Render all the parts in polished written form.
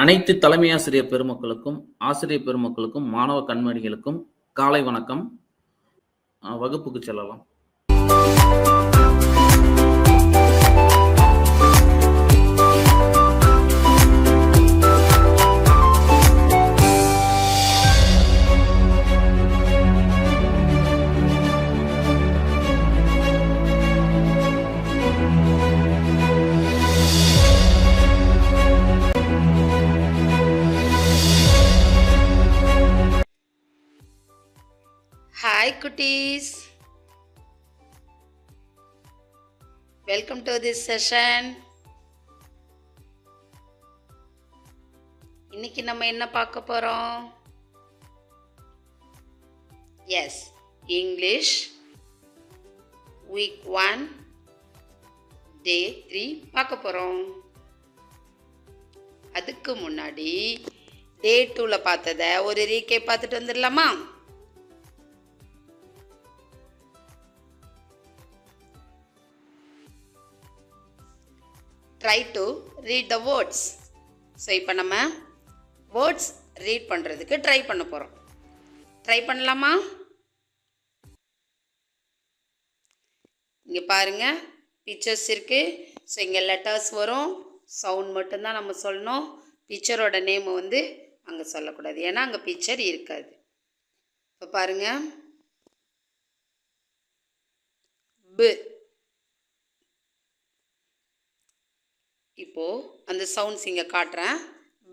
அனைத்து தலைமை ஆசிரியர் பெருமக்களுக்கும், ஆசிரியர் பெருமக்களுக்கும், மாணவ கண்மணிகளுக்கும் காலை வணக்கம். வகுப்புக்கு செல்லலாம். Hi cuties, welcome to this session. இன்னைக்கு நம்ம என்ன பார்க்க போறோம்? Yes, English week 1 day 3 பார்க்க போறோம். அதுக்கு முன்னாடி day 2ல பார்த்தத ஒரு ரீகேப் பார்த்துட்டு வந்துடலாமா? Try to read the words. So இப்போ நம்ம வேர்ட்ஸ் ரீட் பண்ணுறதுக்கு ட்ரை பண்ண போகிறோம். ட்ரை பண்ணலாமா? இங்கே பாருங்கள், பிக்சர்ஸ் இருக்குது. ஸோ இங்கே லெட்டர்ஸ் வரும், சவுண்ட் மட்டும்தான் நம்ம சொல்லணும். பிக்சரோட நேம் வந்து அங்கே சொல்லக்கூடாது, ஏன்னா அங்கே பிக்சர் இருக்காது. இப்போ பாருங்கள், பு. இப்போது அந்த சவுண்ட்ஸ் இங்கே காட்டுறேன்.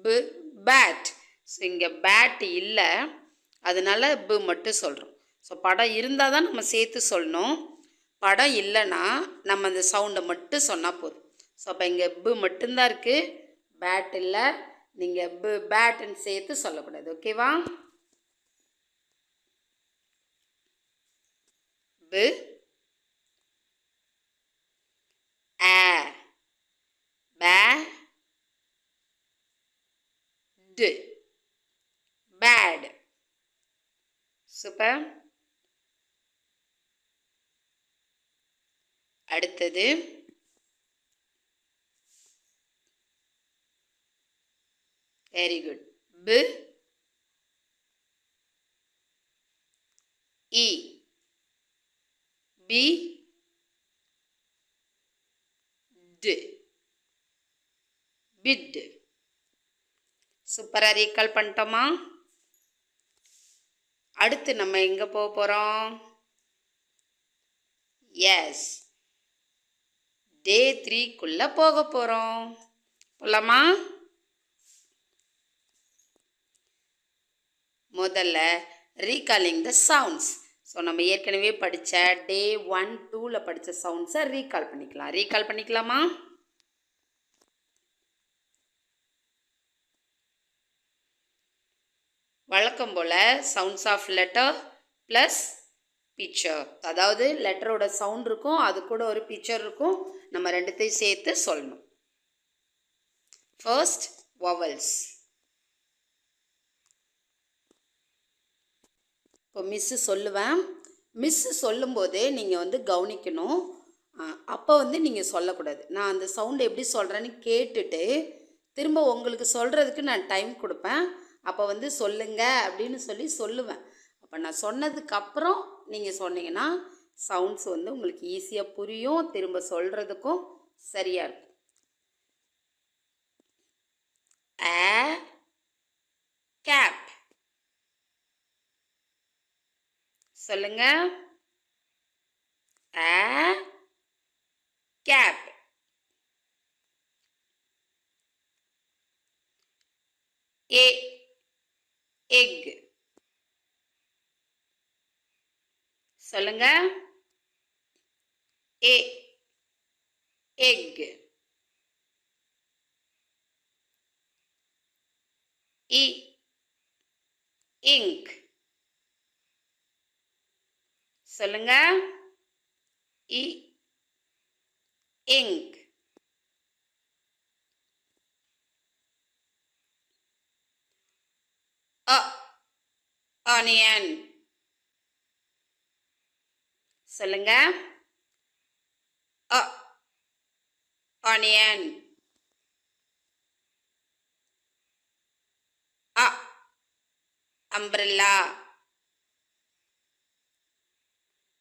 பு, பேட். ஸோ இங்கே பேட் இல்லை, அதனால பு மட்டும் சொல்கிறோம். ஸோ படம் இருந்தால் தான் நம்ம சேர்த்து சொல்லணும். படம் இல்லைன்னா நம்ம அந்த சவுண்டை மட்டும் சொன்னால் போதும். ஸோ அப்போ இங்கே பு மட்டும்தான் இருக்குது, பேட் இல்லை. நீங்கள் பு பேட்டுன்னு சேர்த்து சொல்லக்கூடாது, ஓகேவா? பு, ஆ, bad. சூப்பர். அடுத்தது வெரி குட். பு, இ, பி, டு, பிட். சூப்பராக ரீகால் பண்ணிட்டோமா? அடுத்து நம்ம எங்கே போக போகிறோம்? எஸ், டே 3க்குள்ளே போக போகிறோம். போகலாமா? முதல்ல ரீகாலிங் த சவுண்ட்ஸ். ஸோ நம்ம ஏற்கனவே படித்த டே 1, 2ல் படித்த சவுண்ட்ஸை ரீகால் பண்ணிக்கலாம். ரீகால் பண்ணிக்கலாமா? வழக்கம் போல் sounds of letter plus picture, அதாவது லெட்டரோட சவுண்ட் இருக்கும், அது கூட ஒரு பிக்சர் இருக்கும். நம்ம ரெண்டுத்தையும் சேர்த்து சொல்லணும். First vowels. இப்போ மிஸ்ஸு சொல்லுவேன். மிஸ்ஸு சொல்லும்போதே நீங்கள் வந்து கவனிக்கணும். அப்போ வந்து நீங்கள் சொல்லக்கூடாது. நான் அந்த சவுண்டு எப்படி சொல்கிறேன்னு கேட்டுட்டு திரும்ப உங்களுக்கு சொல்கிறதுக்கு நான் டைம் கொடுப்பேன். அப்போ வந்து சொல்லுங்க அப்படின்னு சொல்லி சொல்லுவேன். அப்போ நான் சொன்னதுக்கப்புறம் நீங்கள் சொன்னீங்கன்னா சவுண்ட்ஸ் வந்து உங்களுக்கு ஈஸியாக புரியும், திரும்ப சொல்கிறதுக்கும் சரியாக இருக்கும். A cap. சொல்லுங்க. A cap. A, egg. சொல்லுங்க. A, egg. E, ink. சொல்லுங்க. E, ink. Onion. சொல்லுங்க. A, onion. அம்ப்ரெல்லா.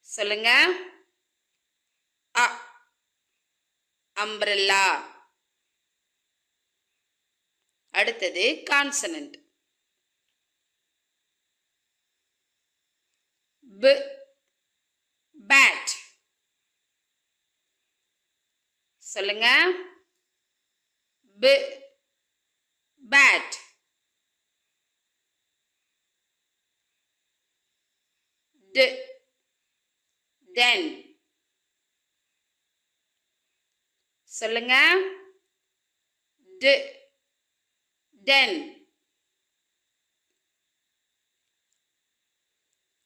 சொல்லுங்க. அ அம்ப்ரெல்லா. அடுத்தது கான்சனன்ட். ப பேட். சொல்லுங்க. ப பேட். ட den. சொல்லுங்க. ட den.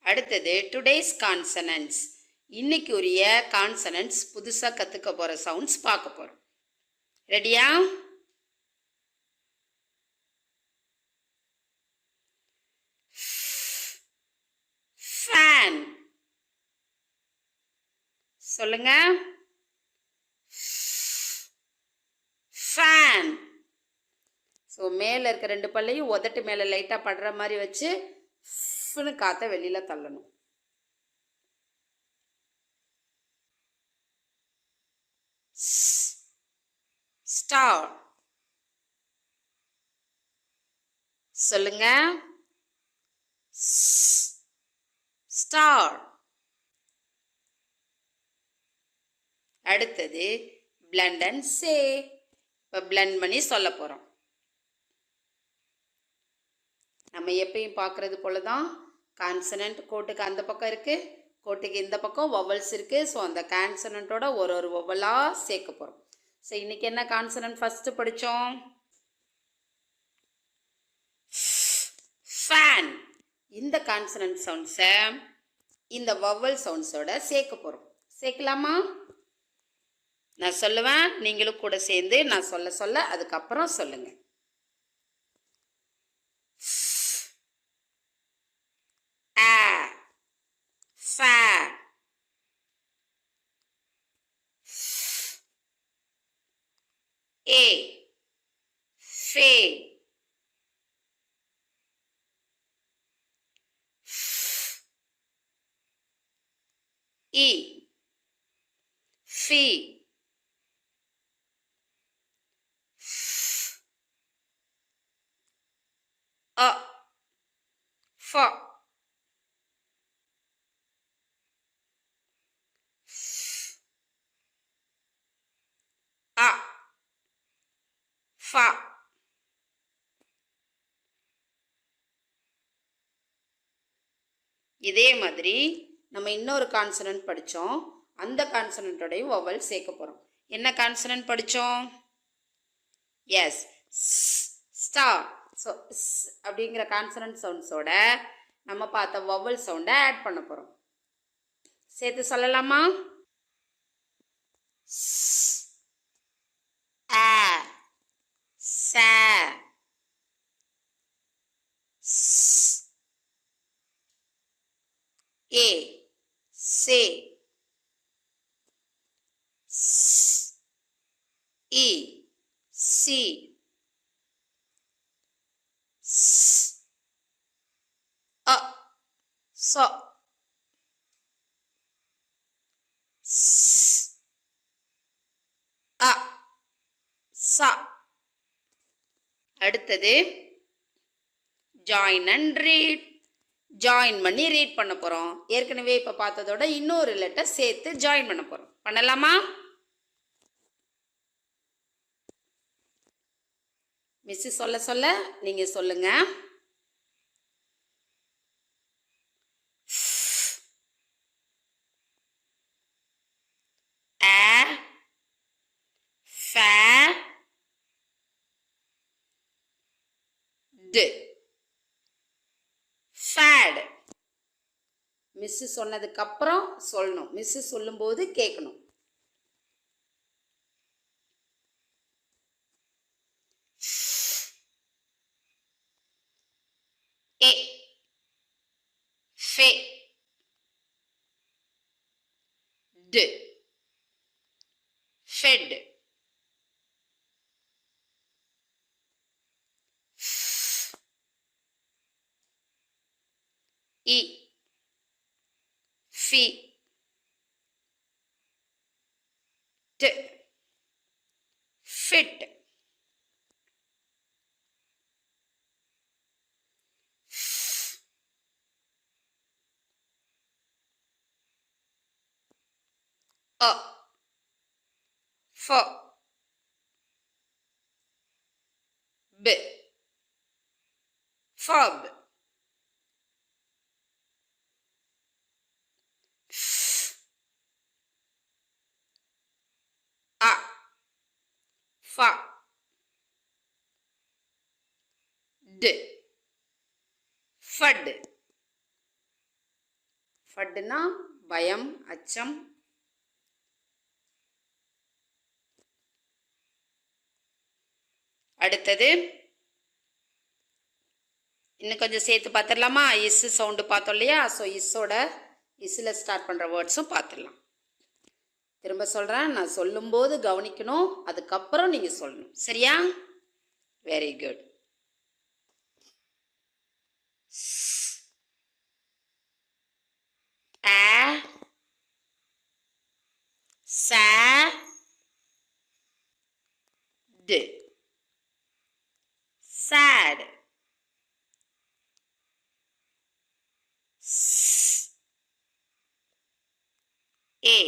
அடுத்தது டுடேஸ் கான்சனன்ட்ஸ். இன்னைக்கு உரிய கான்சனன்ட்ஸ் புதுசாக கற்றுக்க போகிற சவுண்ட்ஸ் பார்க்க போகிறோம். ரெடியா? ஃபேன். சொல்லுங்க. ஃபேன். ஸோ மேலே இருக்க 2 பல்லையும் உதட்டு மேலே லைட்டாக படுற மாதிரி வச்சு ஃபுன்னு காற்றை வெளியில் தள்ளணும். ஸ்டார். சொல்லுங்க. ஸ்டார். அடுத்தது blend and say. இப்போ blend பண்ணி சொல்ல போகிறோம். நம்ம எப்பயும் பார்க்குறது போல தான் கான்சனன்ட் கோட்டுக்கு அந்த பக்கம் இருக்குது, கோட்டுக்கு இந்த பக்கம் வவல்ஸ் இருக்குது. ஸோ அந்த கான்சனன்ட்டோட ஒரு வவலாக சேர்க்க போகிறோம். ஸோ இன்றைக்கி என்ன கான்சனன்ட் ஃபஸ்ட்டு படித்தோம்? ஃபேன். இந்த கான்சனன்ட் சவுண்ட்ஸை இந்த வவல் சவுண்ட்ஸோட சேர்க்க போகிறோம். சேர்க்கலாமா? நான் சொல்லுவேன், நீங்களும் கூட சேர்ந்து நான் சொல்ல சொல்ல அதுக்கப்புறம் சொல்லுங்கள். ஃபே. ஏ. ஃபே. இ. ஃபி. அ. ஃப. அ. ஃப. இதே மாதிரி நம்ம இன்னொரு கான்சனன்ட் படித்தோம். அந்த கான்சனன்ட்டோடையும் வவல் சேர்க்க போகிறோம். என்ன கான்சனன்ட் படித்தோம்? S, star. ஸோ அப்படிங்கிற கான்சனன்ட் சவுண்ட்ஸோட நம்ம பார்த்த வவல் சவுண்டை ஆட் பண்ண போகிறோம். சேர்த்து சொல்லலாமா? ஆ. சா. ஏ. சே. இ. சி. அ. சொ. அ. ச. அடுத்தது ஜாயின் அண்ட் ரீட். ஜாயின் பண்ணி ரீட் பண்ண போகிறோம். ஏற்கனவே இப்போ பார்த்ததோட இன்னொரு லெட்டர் சேர்த்து ஜாயின் பண்ண போகிறோம். பண்ணலாமா? மிஸ்ஸு சொல்ல சொல்ல நீங்கள் சொல்லுங்க. ஆ. ஃபே. டு. ஃபேட். மிஸ்ஸு சொன்னதுக்கப்புறம் சொல்லணும். மிஸ்ஸு சொல்லும்போது கேட்கணும். ஏ. ஃபே. டு. ஃபெட். இ ஃபி ட் ஃபிட் அ ஃப ப ஃபப் அ ஃப ட் ஃபட் ஃபட்னா பயம் அச்சம். அடுத்தது இன்னும் கொஞ்சம் சேர்த்து பார்த்துடலாமா? இஸ் சவுண்டு பார்த்தோம் இல்லையா? ஸோ இஸ்ஸோட இஸ்ஸில் ஸ்டார்ட் பண்ணுற வேர்ட்ஸும் பார்த்துடலாம். திரும்ப சொல்கிறேன், நான் சொல்லும்போது கவனிக்கணும், அதுக்கப்புறம் நீங்கள் சொல்லணும். சரியா? Very good. A sa d sad s a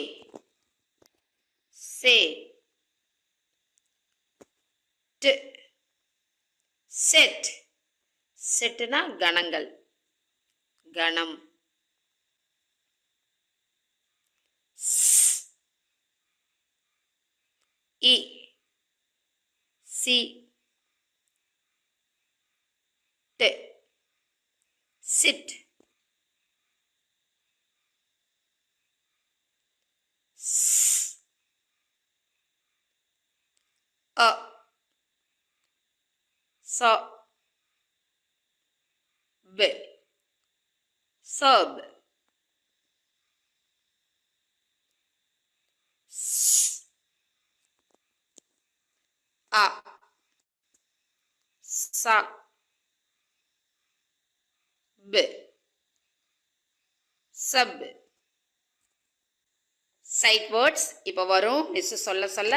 say t set setனா கணங்கள் கணம். இ சி ட் சிட் அ ச ப சப் அ ச ப சப். சைட் வேர்ட்ஸ் இப்போ வரும். மிஸ் சொல்ல சொல்ல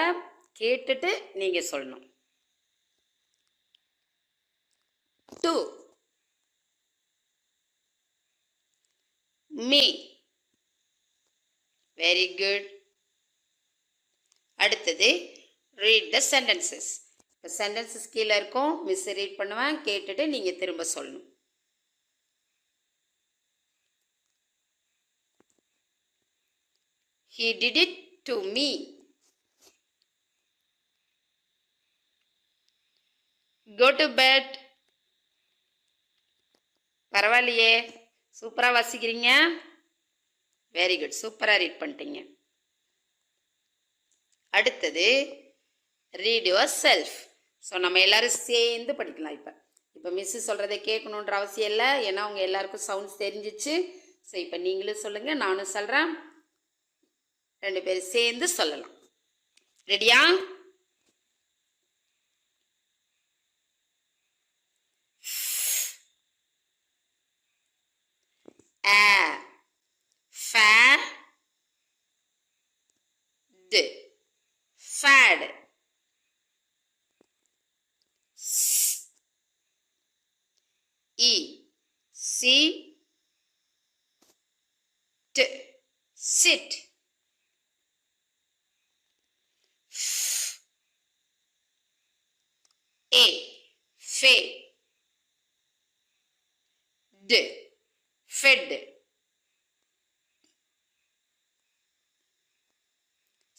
கேட்டுட்டு நீங்கள் சொல்லணும். To me very good. அடுத்தது ரீட் த சென்டென்சஸ். இப்போ சென்டென்சஸ் கீழே இருக்கும், மிஸ் ரீட் பண்ணுவேன், கேட்டுட்டு நீங்கள் திரும்ப சொல்லணும். He did it to me. Go to bed. பரவாயில்லையே, சூப்பராக வாசிக்கிறீங்க. வெரி குட், சூப்பராக ரீட் பண்ணிட்டீங்க. அடுத்தது ரீட் யுவர் செல்ஃப். ஸோ நம்ம எல்லாரும் சேர்ந்து படிக்கலாம். இப்போ மிஸ்ஸு சொல்கிறத கேட்கணுன்ற அவசியம் இல்லை, ஏன்னா அவங்க எல்லாருக்கும் சவுண்ட்ஸ் தெரிஞ்சிச்சு. ஸோ இப்போ நீங்களும் சொல்லுங்கள், நானும் சொல்கிறேன், ரெண்டு பேரும் சேர்ந்து சொல்லலாம். ரெடியா? A fa d fad s e c t sit f a fe d fed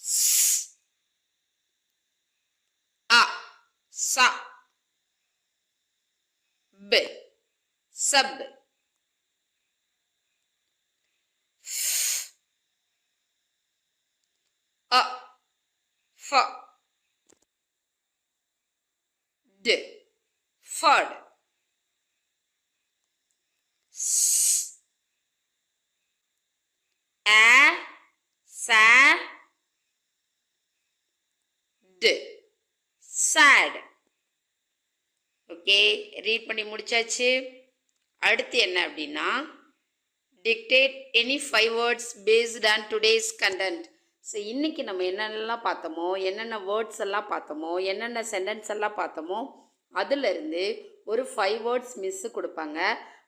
s a sa b sub a fa d fad a sa d sad. Okay, read பண்ணி முடிச்சாச்சு. அடுத்து என்ன அப்படின்னா dictate any 5 words based on today's content. So இன்னைக்கு நம்ம என்னென்னலாம் பார்த்தோமோ, என்னென்ன words எல்லாம் பார்த்தோமோ, என்னென்ன சென்டென்ஸ் எல்லாம் பார்த்தோமோ, அதிலிருந்து ஒரு 5 வேர்ட்ஸ் மிஸ்ஸு கொடுப்பாங்க.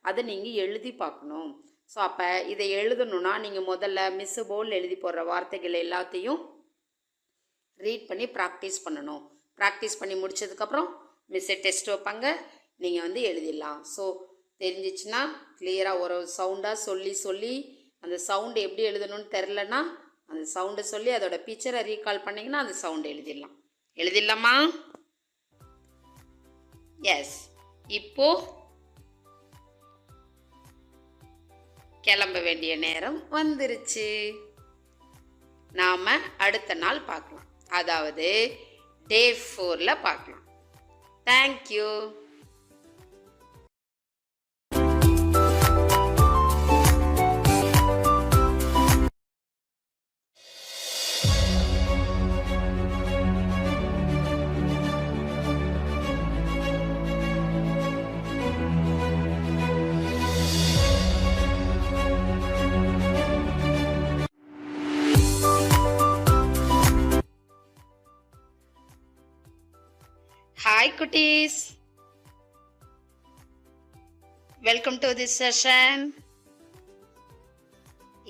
அதை நீங்கள் எழுதி பார்க்கணும். ஸோ அப்போ இதை எழுதணுன்னா நீங்கள் முதல்ல மிஸ்ஸு போர்டில் எழுதி போடுற வார்த்தைகள் எல்லாத்தையும் ரீட் பண்ணி ப்ராக்டிஸ் பண்ணணும். ப்ராக்டிஸ் பண்ணி முடிச்சதுக்கப்புறம் மிஸ்ஸை டெஸ்ட் வைப்பாங்க, நீங்கள் வந்து எழுதிடலாம். ஸோ தெரிஞ்சிச்சுன்னா கிளியராக ஒரு சவுண்டாக சொல்லி அந்த சவுண்டு எப்படி எழுதணும்னு தெரிலனா அந்த சவுண்டை சொல்லி அதோட பிக்சரை ரீகால் பண்ணிங்கன்னா அந்த சவுண்டு எழுதிடலாமா? எஸ். இப்போ கிளம்ப வேண்டிய நேரம் வந்துருச்சு. நாம் அடுத்த நாள் பார்க்கலாம், அதாவது டே 4ல் பார்க்கலாம். Thank you. Hi cuties, welcome to this session.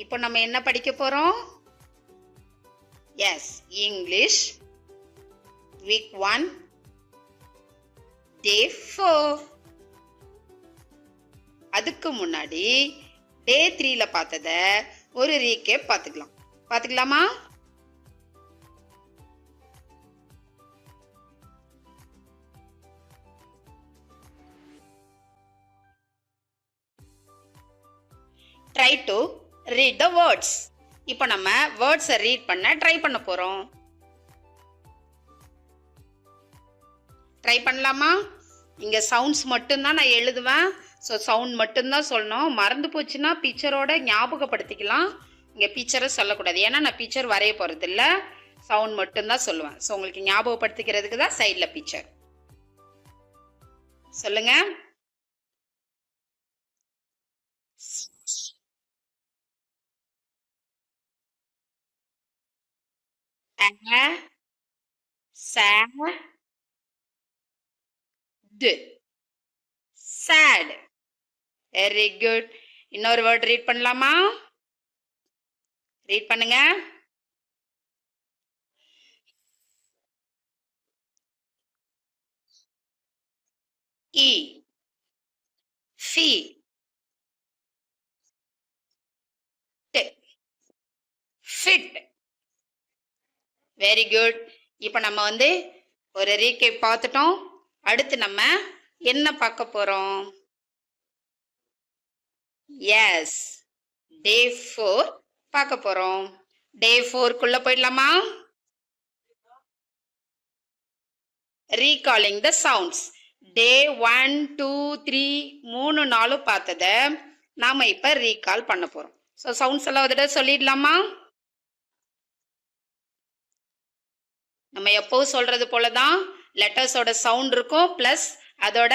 இப்போ நம்ம என்ன படிக்க போறோம்? Yes, English week 1 day 4. அதுக்கு முன்னாடி day 3ல பார்த்தத ஒரு ரீகேப் பார்த்துக்கலாமா? Try to read the words. இப்போ நம்ம வேர்ட்ஸை ரீட் பண்ண ட்ரை பண்ண போகிறோம். ட்ரை பண்ணலாமா? இங்கே சவுண்ட்ஸ் மட்டும்தான் நான் எழுதுவேன். ஸோ சவுண்ட் மட்டும்தான் சொல்லணும். மறந்து போச்சுன்னா பிக்சரோட ஞாபகப்படுத்திக்கலாம். இங்கே பிக்சரை சொல்லக்கூடாது, ஏன்னா நான் பிக்சர் வரைய போகிறது இல்லை, சவுண்ட் மட்டும்தான் சொல்லுவேன். ஸோ உங்களுக்கு ஞாபகப்படுத்திக்கிறதுக்கு தான் சைடில் பிக்சர். சொல்லுங்க. sad. Very good. இன்னொரு வேர்ட் ரீட் பண்ணலாமா? ரீட் பண்ணுங்க. E feet fit. Very good. இப்போ நம்ம வந்து ஒரு ரீகேப் பார்த்துட்டோம். அடுத்து நம்ம என்ன பார்க்க போறோம்? எஸ், டே 4 பார்க்க போறோம். டே 4க்குள்ள போயிடலாமா? ரீகாலிங் த சவுண்ட்ஸ். டே 1 2 3 3 4 பார்த்ததை நாம இப்ப ரீகால் பண்ண போறோம். ஸோ சவுண்ட்ஸ் எல்லாம் ஒரு சொல்லிடலாமா? நம்ம எப்பவும் சொல்றது போலதான் லெட்டர்ஸோட சவுண்ட் இருக்கும், பிளஸ் அதோட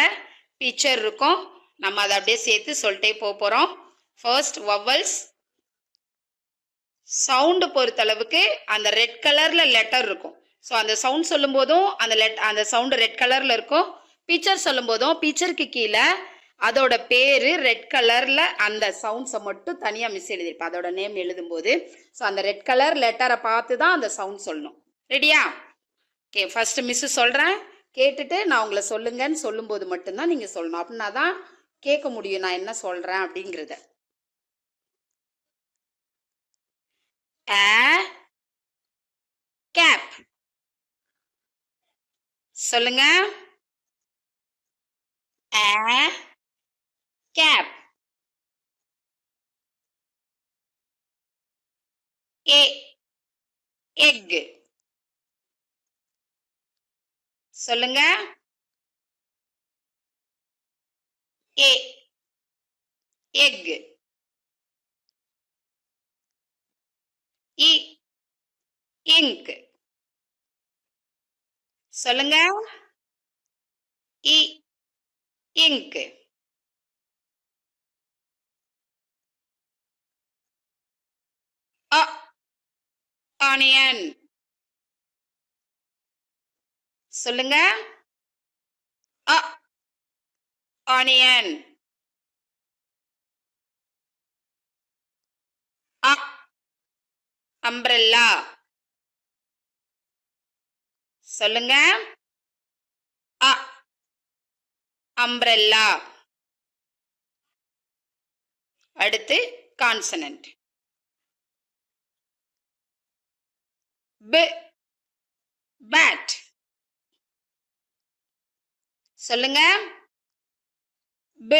பிக்சர் இருக்கும். நம்ம அதை அப்படியே சேர்த்து சொல்லிட்டே போறோம். First vowels. சவுண்டு பொறுத்தளவுக்கு அந்த ரெட் கலர்ல லெட்டர் இருக்கும். ஸோ அந்த சவுண்ட் சொல்லும் போதும் அந்த சவுண்டு ரெட் கலர்ல இருக்கும். பிக்சர் சொல்லும் போதும் பிக்சருக்கு கீழே அதோட பேரு ரெட் கலர்ல அந்த சவுண்ட்ஸை மட்டும் தனியா மிஸ் எழுதிருப்பேன், அதோட நேம் எழுதும் போது. ஸோ அந்த ரெட் கலர் லெட்டரை பார்த்து தான் அந்த சவுண்ட் சொல்லணும். ரெடியா? ஓகே, ஃபர்ஸ்ட் மிஸ் சொல்றேன், கேட்டுட்டு நான் உங்களை சொல்லுங்கன்னு சொல்லும்போது மட்டும்தான் நீங்க சொல்லணும். அப்படின்னா தான் கேட்க முடியும் நான் என்ன சொல்றேன் அப்படிங்கிறத. கேப். சொல்லுங்க. கேப். எக். சொல்லுங்க. எக். இங்க். சொல்லுங்க. இங்க். அ ஆனியன். சொல்லுங்க. அ ஆனியன். அ அம்ப்ரெல்லா. சொல்லுங்க. அ அம்ப்ரெல்லா. அடுத்து கான்சனன்ட். ப பேட். சொல்லுங்க. ப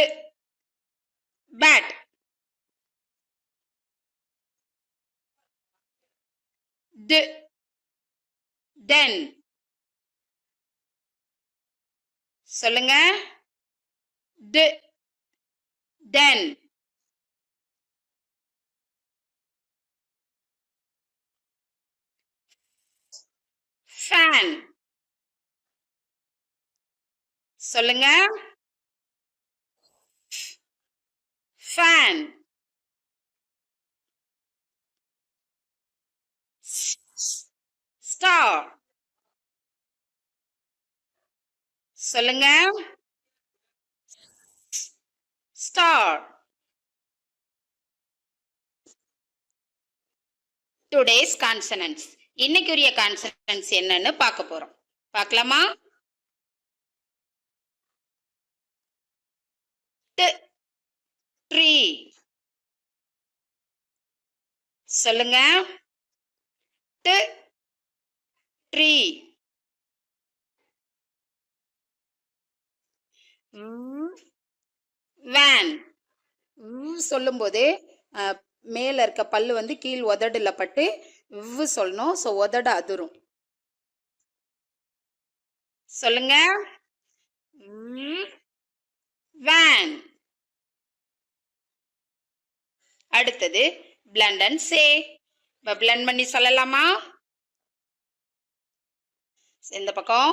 பேட். ட டென். சொல்லுங்க. ட டென். ஃபேன். சொல்லுங்க. ஃபேன். ஸ்டார். சொல்லுங்க. ஸ்டார். Today's consonants. இன்னைக்குரிய கான்சனன்ட்ஸ் என்னன்னு பார்க்க போறோம். பார்க்கலாமா? ட் ட்ரீ. சொல்லுங்க. ட் ட்ரீ. வேன். சொல்லும்போது மேல இருக்க பல்லு வந்து கீழ் உதடுல பட்டு சொல்லணும். ஸோ உதடு அதிரும். சொல்லுங்க. வேன். அடுத்தது பிளண்ட் அண்ட் சே. இப்போ பிளண்ட் பண்ணி சொல்லலாமா? இந்த பக்கம்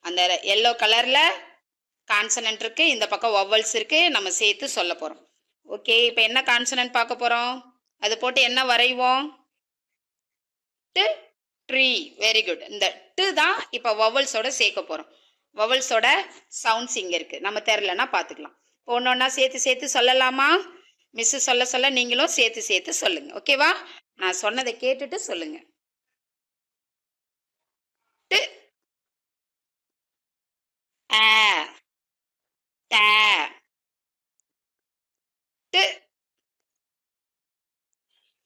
அந்த எல்லோ கலர்ல கான்சனன்ட் இருக்கு, இந்த பக்கம் வவல்ஸ் இருக்கு. நம்ம சேர்த்து சொல்ல போறோம். ஓகே, இப்போ என்ன கான்சனன்ட் பார்க்க போறோம்? அது போட்டு என்ன வரைவோம்? ட் ட்ரீ. Very good. இந்த ட் தான் இப்போ வவல்ஸோட சேர்க்க போறோம். வவல்ஸோட சவுண்ட்ஸ் இங்க இருக்கு. நம்ம தெரியலன்னா பார்த்துக்கலாம். ஒன்று ஒன்றா சேர்த்து சேர்த்து சொல்லலாமா? மிஸ் சொல்ல சொல்ல நீங்களும் சேர்த்து சேர்த்து சொல்லுங்க. ஓகேவா? நான் சொன்னதை கேட்டுட்டு சொல்லுங்க. ட் ஆ ட ட்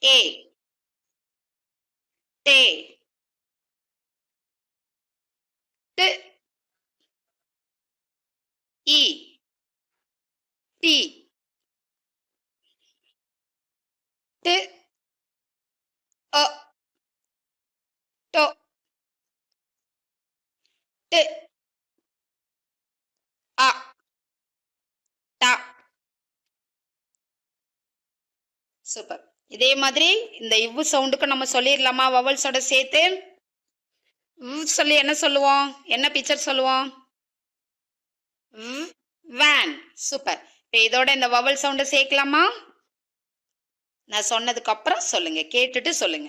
ஏ டே ட் இ டி ட் அ டோ ட் அ டா. சூப்பர். இதே மாதிரி இந்த இவ்வு சவுண்டுக்கு நம்ம சொல்லிடலாமா வவல்ஸோட சேர்த்து? சொல்லி என்ன சொல்லுவோம்? என்ன பிக்சர் சொல்லுவோம்? வேன். சூப்பர். இப்போ இதோட இந்த வவல் சவுண்டை சேர்க்கலாமா? நான் சொன்னதுக்கு அப்புறம் சொல்லுங்க. கேட்டுட்டு சொல்லுங்க.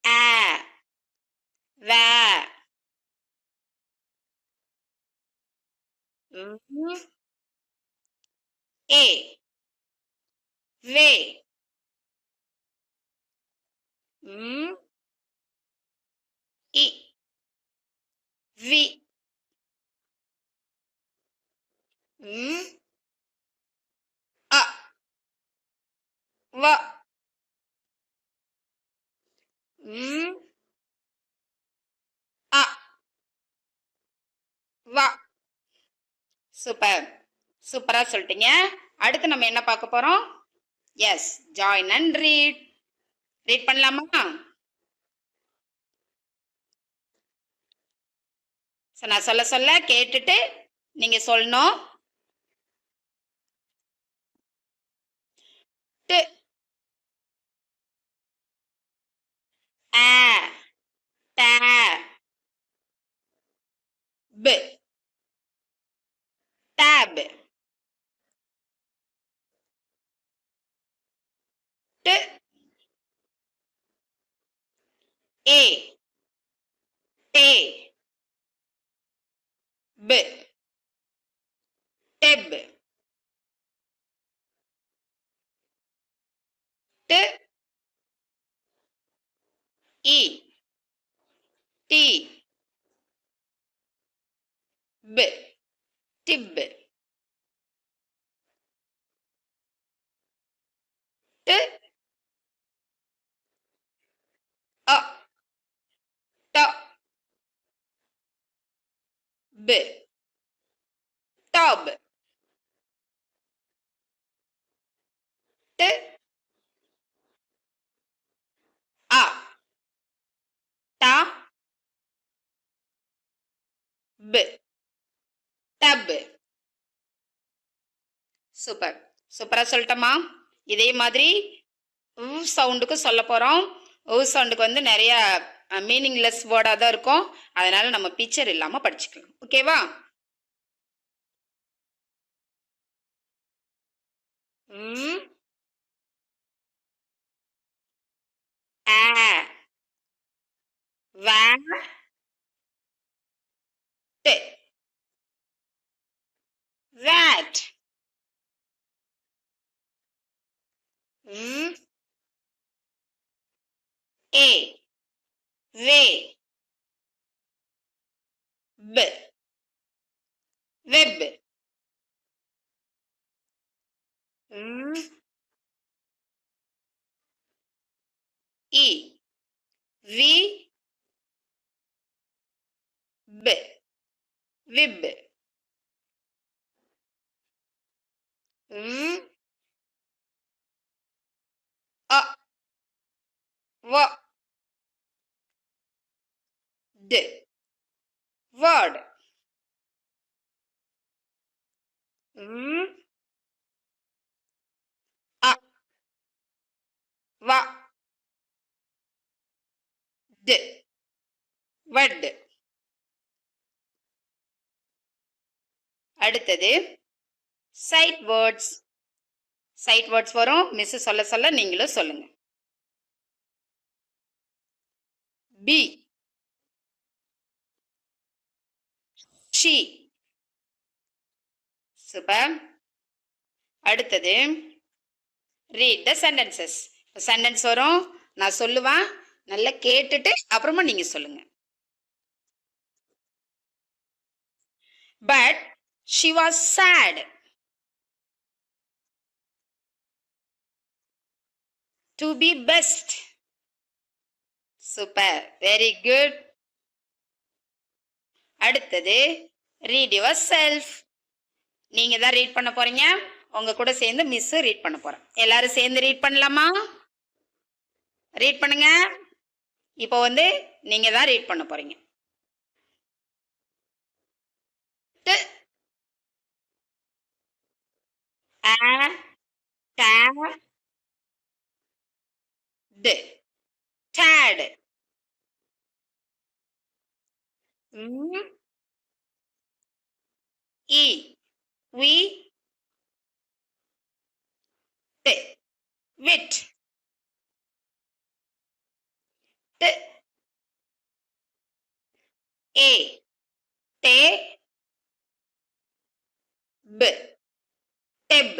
ஆ வே ஏ வே இ வி அ வ அ வ. சூப்பர். சூப்பரா சொல்லிட்டீங்க. அடுத்து நம்ம என்ன பார்க்க போறோம்? Yes, join and read. Read பண்ணலாமா? நான் சொல்ல சொல்ல கேட்டுட்டு நீங்க சொல்லணும். ட் ஆ ட ப tape A, A, B, tib, T, E, T, B, tib, T, A, ta, B, tub, T, A, ta, B, tub. Super. சூப்பரா சொல்லட்டமா? இதே மாதிரி சவுண்டுக்கு சொல்ல போறோம். சவுண்டுக்கு வந்து நிறைய மீனிங்லெஸ் வேர்டா தான் இருக்கும். அதனால நம்ம பிக்சர் இல்லாம படிச்சுக்கலாம். ஓகேவா? ஆ, வா, ட், rat, ஏ, வே, b, web, e, வி, b, wib, a, வ, d, word, a, வ, d, word. அடுத்தது சைட் வேர்ட்ஸ். சைட் வேர்ட்ஸ் வரும். மிஸ் சொல்ல சொல்ல நீங்களும் சொல்லுங்க. Be, she. சூப்பர். அடுத்தது ரீட் த சென்டென்சஸ். சென்டென்ஸ் வரும். நான் சொல்லுவேன். நல்லா கேட்டுட்டு அப்புறமா நீங்க சொல்லுங்க. But she was sad. To be best. Super. Very good. அடுத்தது read yourself. நீங்க தான் ரீட் பண்ண போறீங்க. உங்க கூட சேர்ந்து மிஸ் ரீட் பண்ண போறேன். எல்லாரும் சேர்ந்து ரீட் பண்ணலாமா? ரீட் பண்ணுங்க. இப்போ வந்து நீங்க தான் ரீட் பண்ண போறீங்க. A, ta, d, tad, e, we, t, wit, t, a, te, b, tib,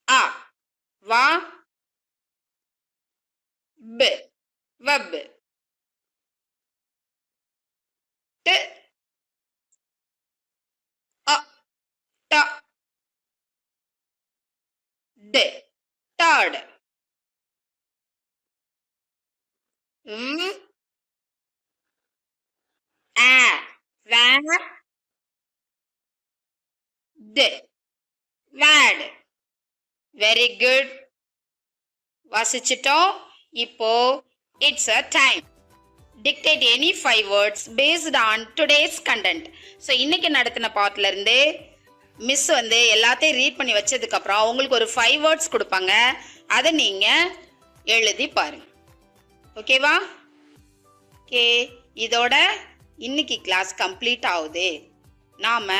a, va, b, web, t, a, ta, d, tad, a, va, d, wad. Very good. வாசிச்சிட்டோம். இப்போ it's a time. Dictate any 5 words based on today's content. So இன்னைக்கு நடத்தின பாட்டில இருந்து miss வந்து எல்லாத்தையும் read பண்ணி வச்சதுக்கு அப்புறம் உங்களுக்கு ஒரு 5 வேர்ட்ஸ் கொடுப்பாங்க. அதை நீங்க எழுதி பாருங்க. ஓகேவா? ஓகே. இதோட இன்னைக்கு கிளாஸ் கம்ப்ளீட் ஆகுது. நாம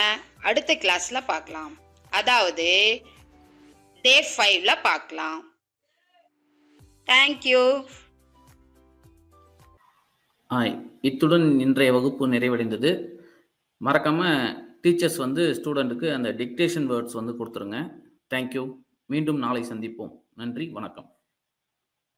அடுத்த கிளாஸ்ல பார்க்கலாம். அதாவது டே 5ல பார்க்கலாம். தேங்க்யூ. இத்துடன் இன்றைய வகுப்பு நிறைவடைந்தது. மறக்காம டீச்சர்ஸ் வந்து ஸ்டூடெண்ட்டுக்கு அந்த டிக்டேஷன் வேர்ட்ஸ் வந்து கொடுத்துருங்க. தேங்க்யூ. மீண்டும் நாளை சந்திப்போம். நன்றி, வணக்கம்.